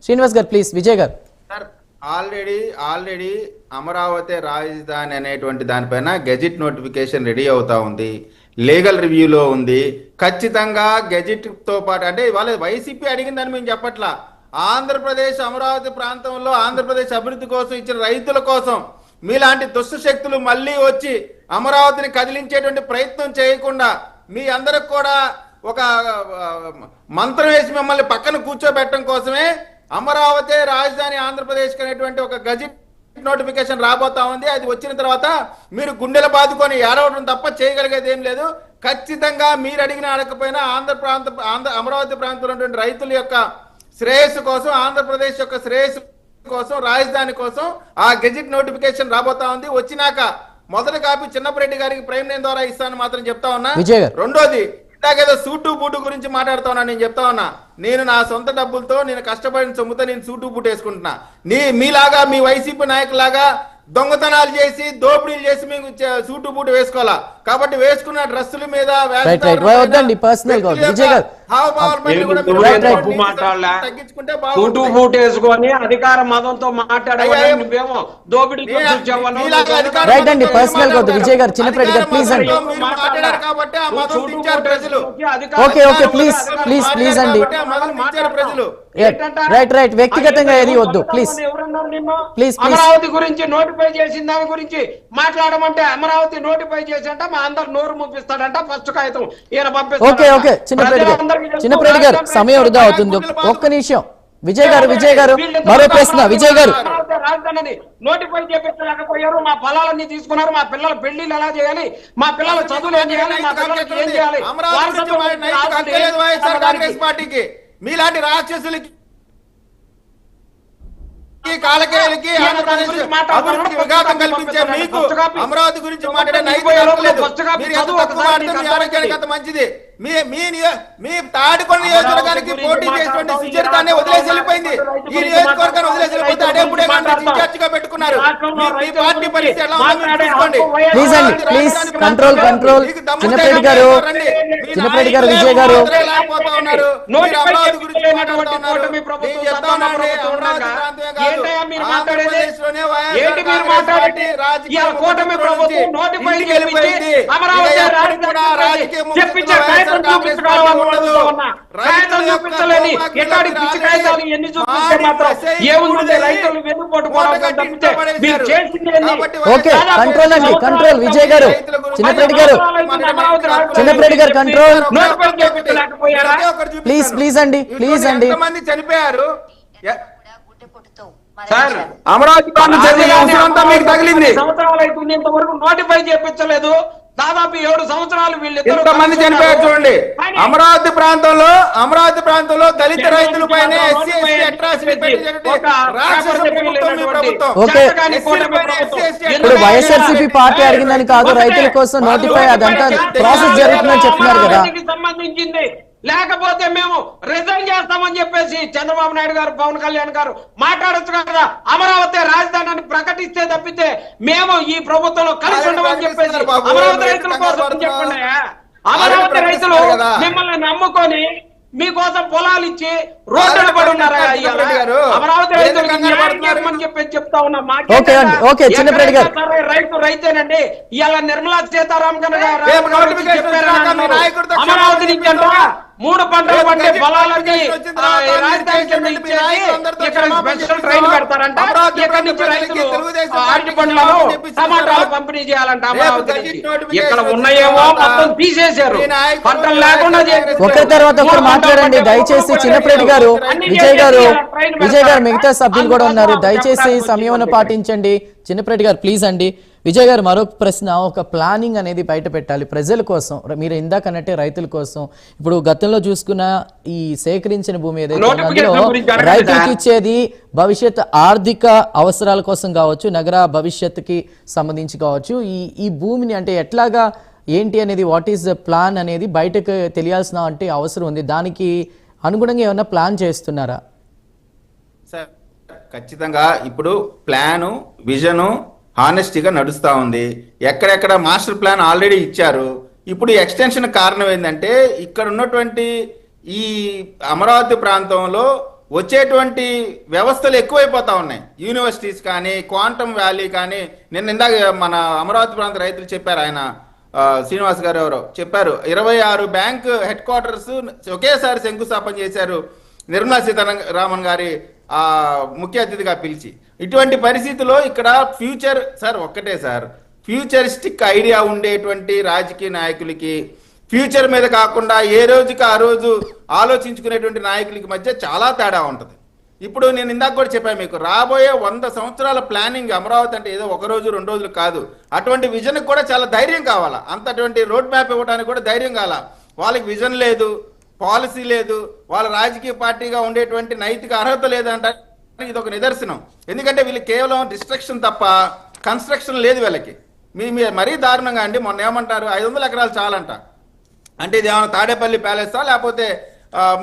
శ్రీనివాస్ గారు ప్లీజ్. విజయ్ గారు sir already Amaravati రాజధాని అనేటువంటి దానిపైన గెజిట్ నోటిఫికేషన్ రెడీ అవుతా ఉంది, లీగల్ రివ్యూలో ఉంది. ఖచ్చితంగా గెజిట్ తో పాటు అంటే వాళ్ళ వైసీపీ అడిగిందని మేము చెప్పట్లా, ఆంధ్రప్రదేశ్ అమరావతి ప్రాంతంలో ఆంధ్రప్రదేశ్ అభివృద్ధి కోసం ఇచ్చిన రైతుల కోసం మీలాంటి దుష్ట శక్తులు మళ్ళీ వచ్చి అమరావతిని కదిలించేటువంటి ప్రయత్నం చేయకుండా మీ అందరికి కూడా ఒక మంత్రం వేసి మిమ్మల్ని పక్కన కూర్చోబెట్టడం కోసమే అమరావతి రాజధాని ఆంధ్రప్రదేశ్ అనేటువంటి ఒక గజిట్ నోటిఫికేషన్ రాబోతా ఉంది. అది వచ్చిన తర్వాత మీరు గుండెలు బాదుకొని ఏడవడం తప్ప చేయగలిగేది ఏం లేదు. ఖచ్చితంగా మీరు అడిగిన అడగకపోయినా అమరావతి ప్రాంతంలో ఉన్నటువంటి రైతుల యొక్క శ్రేయస్సు కోసం, ఆంధ్రప్రదేశ్ యొక్క శ్రేయస్సు కోసం, రాజధాని కోసం ఆ గెజిట్ నోటిఫికేషన్ రాబోతా ఉంది. వచ్చినాక మొదటి కాపీ చిన్నపరెడ్డి గారికి ప్రైమ్ లైన్ ద్వారా ఇస్తాను మాత్రం చెప్తా ఉన్నా. రెండోది ఇందాకేదో సూటు బూటు గురించి మాట్లాడుతా ఉన్నా. నేను చెప్తా ఉన్నా, నేను నా సొంత డబ్బులతో నేను కష్టపడిన సొమ్ముతో నేను సూటు బూటు వేసుకుంటున్నా. మీలాగా మీ వైసీపీ నాయకులాగా దొంగతనాలు చేసి దోపిడీలు చేసి మేము సూటు బూటు వేసుకోవాలా. కాబట్టి వేసుకున్న డ్రెస్సుల మీద సూటు బూటు వేసుకొని అధికార మతంతో మాట్లాడేవాళ్ళు నువ్వేమో దోపిడీ విజయ్ గారు. చిన్నపరెడ్డి గారు ప్లీజ్ అండి. ప్లీజ్ అండి. రైట్ వ్యక్తిగతంగా ఏది వద్దు ప్లీజ్. అమరావతి గురించి నోటిఫై చేసిన దాని గురించి మాట్లాడమంటే అమరావతి నోటిఫై చేసి మా అందరు నోరు ముప్పిస్తాడంట. ఫస్ట్ కాగితం ఈయన ఓకే చిన్నపరెడ్డి గారు సమయం వృధా అవుతుంది. ఒక్క నిమిషం విజయ్ గారు మరో ప్రశ్న. విజయ్ గారు రాజధానిని నోటిఫై చేపించలేకపోయారు. మా ఫలాలన్నీ తీసుకున్నారు. మా పిల్లల పెళ్లిళ్ళు ఎలా చేయాలి, మా పిల్లల చదువులు ఏం చేయాలి, మా పిల్లలకి ఏం చేయాలి. కాంగ్రెస్ పార్టీకి మీలాంటి రాక్షసులకి కాలకేయులకి అభివృద్ధికి విఘాతం కల్పించే మీకు అమరావతి గురించి మాట్లాడే నైతిక మంచిది. మీ తాడికొండ నియోజకవర్గానికి పోటీ చేసినటువంటి సుచరితాన్ని వదిలేసి వెళ్ళిపోయింది. ఈ నియోజకవర్గాన్ని వదిలేసి వెళ్ళిపోతే అడేపుడే ఇన్ఛార్జ్ గా పెట్టుకున్నారు. మీ పార్టీ పరిస్థితి ఎలా ఉందో చిన్నపరెడ్డి గారు విజయ్ గారు అమరావతి గురించి మాట్లాడుతున్నారు. కంట్రోల్ విజయ్ గారు. చిన్నపరెడ్డి గారు కంట్రోల్ ప్లీజ్ అండి. మంది చనిపోయారు. అమరావతి సంవత్సరాలు అవుతుంది, ఇంతవరకు నోటిఫై చేయించలేదు. దాదాపు 7 సంవత్సరాలు వీళ్ళిద్దరు మంది చనిపోయారు. చూడండి, అమరావతి ప్రాంతంలో దళిత రైతుల పైన ఇప్పుడు వైఎస్ఆర్సీపీ పార్టీ అడిగిందని కాదు, రైతుల కోసం నోటిఫై అదంతా ప్రాసెస్ జరుగుతుందని చెప్తున్నారు కదా. సంబంధించింది లేకపోతే మేము రిజైన్ చేస్తామని చెప్పేసి చంద్రబాబు నాయుడు గారు, పవన్ కళ్యాణ్ గారు మాట్లాడొచ్చు కదా. అమరావతి రాజధానిని ప్రకటిస్తే తప్పితే మేము ఈ ప్రభుత్వంలో కలిసి ఉండమని చెప్పేసి అమరావతి రైతుల కోసం చెప్పండి. అమరావతి రైతులు మిమ్మల్ని నమ్ముకొని మీకోసం పొలాలు ఇచ్చి రోడ్డున పడి ఉన్నారా? అమరావతి రైతులు చెప్పేసి చెప్తా ఉన్నా. రైతు రైతేనండి. ఇవాళ నిర్మలా సీతారామన్ గారు అమరావతి నుంచి అంట 3 పంటలు పండే పొలాలన్నీ రాజధాని కింద ఇచ్చేసి ఇక్కడ స్పెషల్ ట్రైన్ పెడతారంట. ఇక్కడ నుంచి రైతులు అరటి పండ్లను టమాటాలు పంపిణీ చేయాలంట అమరావతి నుంచి. ఇక్కడ ఉన్నాయేమో మొత్తం తీసేశారు, పంటలు లేకుండా. ఒకరి తర్వాత ఒకరు మాట్లాడండి దయచేసి. చిన్నపరెడ్డి గారు, విజయ్ గారు మిగతా సభ్యులు కూడా ఉన్నారు. దయచేసి సమయం పాటించండి. చిన్నపరెడ్డి గారు ప్లీజ్ అండి. విజయ్ గారు మరొక ప్రశ్న. ఒక ప్లానింగ్ అనేది బయట పెట్టాలి ప్రజల కోసం. మీరు ఇందాక అన్నట్టే రైతుల కోసం. ఇప్పుడు గతంలో చూసుకున్న ఈ సేకరించిన భూమి ఏదైతే రైతులకు ఇచ్చేది భవిష్యత్ ఆర్థిక అవసరాల కోసం కావచ్చు, నగర భవిష్యత్తుకి సంబంధించి కావచ్చు. ఈ భూమిని అంటే ఎట్లాగా ఏంటి అనేది, వాట్ ఈస్ ద ప్లాన్ అనేది బయటకు తెలియాల్సిన అంటే అవసరం ఉంది. దానికి అనుగుణంగా ఏమన్నా ప్లాన్ చేస్తున్నారా? సార్ ఖచ్చితంగా ఇప్పుడు ప్లాను, విజను హానెస్టీగా నడుస్తూ ఉంది. ఎక్కడెక్కడ మాస్టర్ ప్లాన్ ఆల్రెడీ ఇచ్చారు. ఇప్పుడు ఎక్స్టెన్షన్ కారణం ఏంటంటే ఇక్కడ ఉన్నటువంటి ఈ అమరావతి ప్రాంతంలో వచ్చేటువంటి వ్యవస్థలు ఎక్కువైపోతా ఉన్నాయి. యూనివర్సిటీస్ కానీ, క్వాంటమ్ వ్యాలీ కానీ, నిన్న ఇందాక మన అమరావతి ప్రాంత రైతులు చెప్పారు, ఆయన శ్రీనివాస్ గారు ఎవరో చెప్పారు, 26 బ్యాంక్ హెడ్ క్వార్టర్స్ ఒకేసారి శంకుస్థాపన చేశారు నిర్మలా సీతారామన్ గారి ముఖ్య అతిథిగా పిలిచి. ఇటువంటి పరిస్థితుల్లో ఇక్కడ ఫ్యూచర్ సార్ ఒక్కటే సార్, ఫ్యూచరిస్టిక్ ఐడియా ఉండేటువంటి రాజకీయ నాయకులకి, ఫ్యూచర్ మీద కాకుండా ఏ రోజుకి ఆ రోజు ఆలోచించుకునేటువంటి నాయకులకి మధ్య చాలా తేడా ఉంటుంది. ఇప్పుడు నేను ఇందాక కూడా చెప్పాను మీకు, రాబోయే 100 సంవత్సరాల ప్లానింగ్ అమరావతి అంటే ఏదో 1 రోజు 2 రోజులు కాదు. అటువంటి విజన్కి కూడా చాలా ధైర్యం కావాలా, అటువంటి రోడ్ మ్యాప్ ఇవ్వడానికి కూడా ధైర్యం కావాలా. వాళ్ళకి విజన్ లేదు, పాలసీ లేదు, వాళ్ళ రాజకీయ పార్టీగా ఉండేటువంటి నైతిక అర్హత లేదంటే ఇది ఒక నిదర్శనం. ఎందుకంటే వీళ్ళు కేవలం డిస్ట్రక్షన్ తప్ప కన్స్ట్రక్షన్ లేదు వీళ్ళకి. మరీ దారుణంగా అండి, మొన్న ఏమంటారు 500 ఎకరాలు చాలంట. అంటే ఇది ఏమైనా తాడేపల్లి ప్యాలెసా, లేకపోతే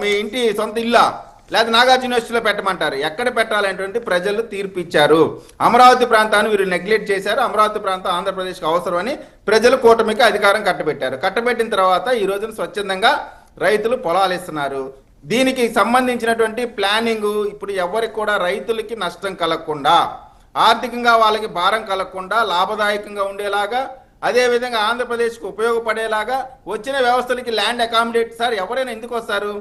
మీ ఇంటి సొంత ఇల్లా, లేదా నాగార్జున యూనివర్సిటీలో పెట్టమంటారు? ఎక్కడ పెట్టాలనేటువంటి ప్రజలు తీర్పు ఇచ్చారు. అమరావతి ప్రాంతాన్ని వీరు నెగ్లెక్ట్ చేశారు. అమరావతి ప్రాంతం ఆంధ్రప్రదేశ్కి అవసరమని ప్రజలు కూటమికి అధికారం కట్టబెట్టారు. కట్టబెట్టిన తర్వాత ఈ రోజున స్వచ్ఛందంగా రైతులు పొలాలు ఇస్తున్నారు. దీనికి సంబంధించినటువంటి ప్లానింగ్ ఇప్పుడు ఎవరికి కూడా రైతులకి నష్టం కలగకుండా, ఆర్థికంగా వాళ్ళకి భారం కలగకుండా, లాభదాయకంగా ఉండేలాగా, అదేవిధంగా ఆంధ్రప్రదేశ్కి ఉపయోగపడేలాగా వచ్చిన వ్యవస్థలకి ల్యాండ్ అకామిడేట్. సార్ ఎవరైనా ఎందుకు వస్తారు?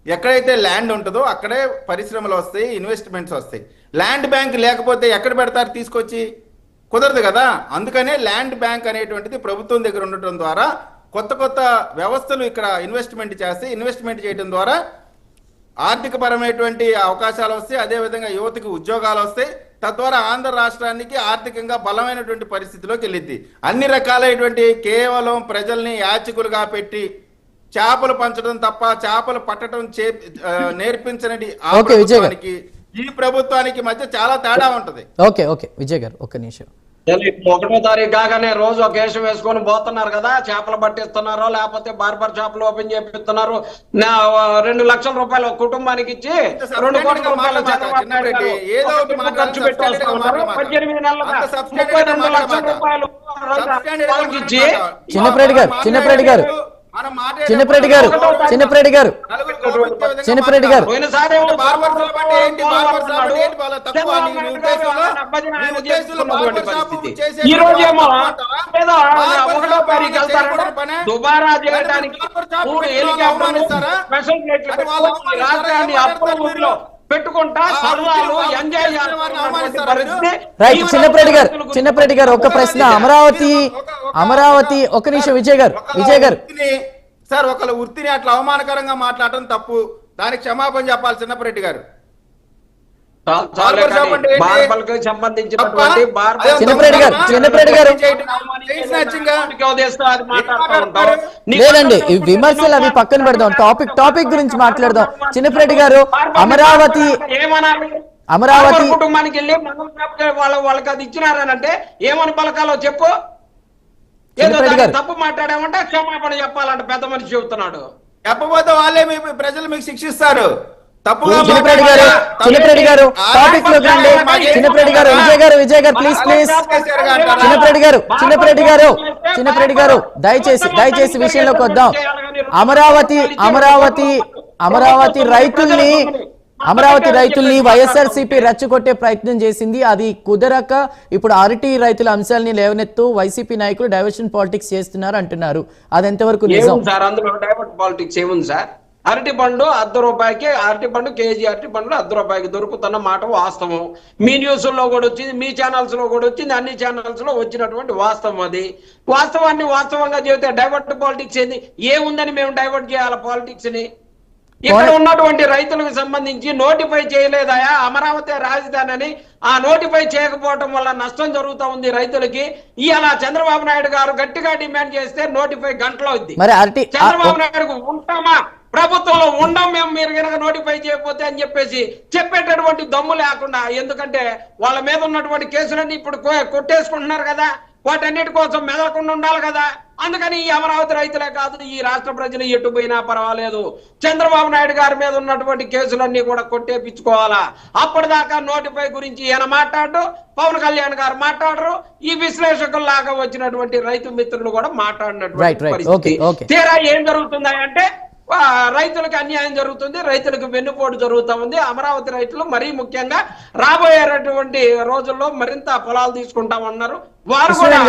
ఎక్కడైతే ల్యాండ్ ఉంటుందో అక్కడే పరిశ్రమలు వస్తాయి, ఇన్వెస్ట్మెంట్స్ వస్తాయి. ల్యాండ్ బ్యాంక్ లేకపోతే ఎక్కడ పెడతారు తీసుకొచ్చి? కుదరదు కదా. అందుకనే ల్యాండ్ బ్యాంక్ అనేటువంటిది ప్రభుత్వం దగ్గర ఉండటం ద్వారా కొత్త కొత్త వ్యవస్థలు ఇక్కడ ఇన్వెస్ట్మెంట్ చేస్తే, ఇన్వెస్ట్మెంట్ చేయడం ద్వారా ఆర్థిక పరమైనటువంటి అవకాశాలు వస్తాయి, అదేవిధంగా యువతకు ఉద్యోగాలు వస్తాయి. తద్వారా ఆంధ్ర రాష్ట్రానికి ఆర్థికంగా బలమైనటువంటి పరిస్థితిలోకి వెళ్ళింది. అన్ని రకాలైనటువంటి కేవలం ప్రజల్ని యాచకులుగా పెట్టి చేపలు పంచడం తప్ప చేపలు పట్టడం నేర్పించనది ఈ ప్రభుత్వానికి మధ్య చాలా తేడా ఉంటది. ఓకే ఓకే విజయ్ గారు ఒక్క నిమిషం. 1వ తారీఖు కాగానే రోజు ఒక కేసు వేసుకొని పోతున్నారు కదా, చేపలు పట్టిస్తున్నారో లేకపోతే బార్బర్ షాపులు ఓపెన్ చేపిస్తున్నారు. 2 లక్షల రూపాయలు ఒక కుటుంబానికి ఇచ్చి 2 కోట్ల రూపాయలు ఖర్చు పెట్టేస్తున్నారు. 18 నెలలుగా 32 లక్షల రూపాయలు ఇచ్చి చిన్నప్రెడ్డి గారు చిన్నప్రెడ్డి గారు చిన్నప్రెడ్డి గారు చిన్నప్రెడ్డి గారు చిన్నప్రెడ్డి గారు ఈ రోజేమో 1వ తారీఖు వెళ్తారంటే దుబారా చేయడానికి 3 హెలికాప్టర్లు స్పెషల్ ఫ్లైట్లు రాష్ట్రాన్ని అప్పుల ఊరిలో పెట్టుకుంటా సరదాలు ఎంజాయ్ రైట్. చిన్నప్రెడ్డి గారు ఒక ప్రశ్న. అమరావతి ఒక నిమిషం విజయ్ గారు సార్, ఒకళ్ళ వృత్తిని అట్లా అవమానకరంగా మాట్లాడటం తప్పు. దానికి క్షమాపణ చెప్పాలి చిన్నప్రెడ్డి గారు. లేదండి విమర్శలు అవి పక్కన పెడదాం, టాపిక్ గురించి మాట్లాడదాం. చిన్నప్రెడ్డి గారు అమరావతి కుటుంబానికి వెళ్ళి వాళ్ళకి అది ఇచ్చినారనంటే ఏమని పలకాలో చెప్పు. తప్పు మాట్లాడామంటే క్షమాపణ చెప్పాలంటే పెద్ద మనిషి చెబుతున్నాడు. చెప్పబోతే వాళ్ళే ప్రజలు మీకు శిక్షిస్తారు. చిన్నప్రెడ్డి గారు టాపిక్ లోకి రండి. చిన్నప్రెడ్డి గారు విజయ్ గారు ప్లీజ్ చిన్నప్రెడ్డి గారు దయచేసి విషయంలోకి వద్దాం. అమరావతి రైతుల్ని వైఎస్ఆర్సీపీ రెచ్చగొట్టే ప్రయత్నం చేసింది. అది కుదరక ఇప్పుడు అరటి రైతుల అంశాలని లేవనెత్తు వైసీపీ నాయకులు డైవర్షన్ పాలిటిక్స్ చేస్తున్నారు అంటున్నారు. అది ఎంతవరకు నిజం సార్? అందులో డైవర్షన్ పాలిటిక్స్ ఏముంది సార్? అరటి పండు కేజీ అరటి పండ్లు ₹10 దొరుకుతున్న మాట వాస్తవం. మీ న్యూస్ లో కూడా వచ్చింది, మీ ఛానల్స్ లో కూడా వచ్చింది, అన్ని ఛానల్స్ లో వచ్చినటువంటి వాస్తవం. అది వాస్తవాన్ని వాస్తవంగా చెబితే డైవర్ట్ పాలిటిక్స్ ఏంది? ఏముందని మేము డైవర్ట్ చేయాలి పాలిటిక్స్ ని? ఇక్కడ ఉన్నటువంటి రైతులకు సంబంధించి నోటిఫై చేయలేదా అమరావతి రాజధాని అని? ఆ నోటిఫై చేయకపోవడం వల్ల నష్టం జరుగుతా ఉంది రైతులకి. ఇవాళ చంద్రబాబు నాయుడు గారు గట్టిగా డిమాండ్ చేస్తే నోటిఫై గంటలో ఉంది. చంద్రబాబు నాయుడు ఉంటామా ప్రభుత్వంలో ఉండం మేము, మీరు కనుక నోటిఫై చేయకపోతే అని చెప్పేసి చెప్పేటటువంటి దమ్ము లేకుండా, ఎందుకంటే వాళ్ళ మీద ఉన్నటువంటి కేసులన్నీ ఇప్పుడు కొట్టేసుకుంటున్నారు కదా, వాటన్నిటి కోసం మెదలకుండా ఉండాలి కదా. అందుకని ఈ అమరావతి రైతులే కాదు, ఈ రాష్ట్ర ప్రజలు ఎటు పోయినా పర్వాలేదు, చంద్రబాబు నాయుడు గారి మీద ఉన్నటువంటి కేసులన్నీ కూడా కొట్టేపించుకోవాలా. అప్పటిదాకా నోటిఫై గురించి ఈయన మాట్లాడు, పవన్ కళ్యాణ్ గారు మాట్లాడరు, ఈ విశ్లేషకుల్లాగా వచ్చినటువంటి రైతు మిత్రులు కూడా మాట్లాడినటువంటి పరిస్థితి. తీరా ఏం జరుగుతుందా అంటే రైతులకు అన్యాయం జరుగుతుంది, రైతులకు వెన్నుపోటు జరుగుతూ ఉంది. అమరావతి రైతులు మరీ ముఖ్యంగా రాబోయేటటువంటి రోజుల్లో మరింత పొలాలు తీసుకుంటామన్నారు. వారు కూడా